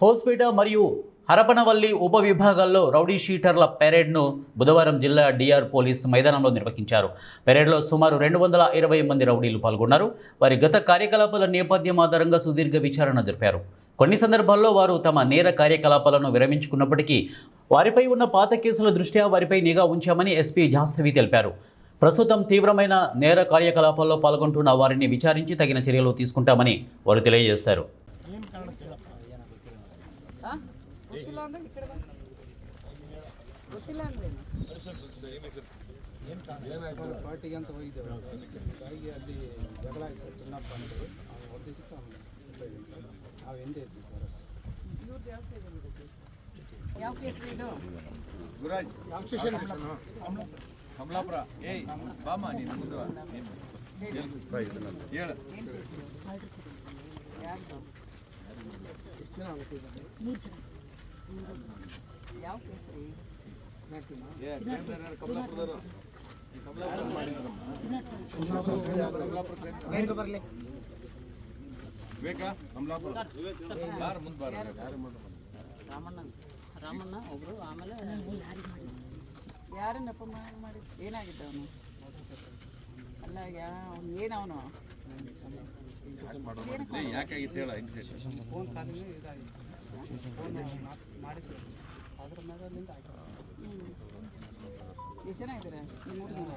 హోస్పేట మరియు హరపనవల్లి ఉపవిభాగాల్లో రౌడీ షీటర్ల పెరేడ్ను బుధవారం జిల్లా డిఆర్ పోలీస్ మైదానంలో నిర్వహించారు. పెరేడ్లో సుమారు 220 మంది రౌడీలు పాల్గొన్నారు. వారి గత కార్యకలాపాల నేపథ్యం ఆధారంగా సుదీర్ఘ విచారణ జరిపారు. కొన్ని సందర్భాల్లో వారు తమ నేర కార్యకలాపాలను విరమించుకున్నప్పటికీ వారిపై ఉన్న పాత కేసుల దృష్ట్యా వారిపై నిఘా ఉంచామని ఎస్పీ జాస్తవి తెలిపారు. ప్రస్తుతం తీవ్రమైన నేర కార్యకలాపాల్లో పాల్గొంటున్న వారిని విచారించి తగిన చర్యలు తీసుకుంటామని వారు తెలియజేశారు. ಪಾರ್ಟಿಗೆ ಅಂತ ಹೋಗಿದ್ದೇವೆ ಹಾಗಾಗಿ ಅಲ್ಲಿ ಜಗಳ ಆಯ್ತು ಸರ್ ಚಿನ್ನಪ್ಪ ಅಂತ ಹೊಡೆದಿದ್ದಕ್ಕೆ ನಾವು ಎಂದೇ ಇದ್ದೀವಿ ಸರ್. ಯಾವ ಕೇಸ್ ಇದು? ಗುರಾಜ್ ಯಾವ ಸ್ಟೇಷನ್? ಕಮಲಾಪುರ. ಏಯ್ ಬಾಮ ನೀನು ಮುಂದೆ ಹೇಳು. ಯಾವ ಕೇಸ್ ರೀ? ಕಮಲಾಪುರದವರು ಬೇಕಾ ಕಮಲಾಪುರ ಯಾರು ಮುಂದೆ ಬಾರ ರಾಮಣ್ಣ ಒಬ್ರು, ಆಮೇಲೆ ಯಾರು ನೆಪ ಮಾಡಿ ಏನಾಗಿದ್ದ ಅವನು? ಅಲ್ಲ ಅವನು ಏನವನು ಯಾಕಾಗಿತ್ತು ಹೇಳ. ಫೋನ್ ಕಾಲಿಂಗ್ ಇದಾಗಿತ್ತು, ಮಾಡಿದ್ರು ಅದ್ರ ಮೇಲೆ ಎಷ್ಟು ಜನ ಇದ್ದೀರಾ? 3 ಜನ.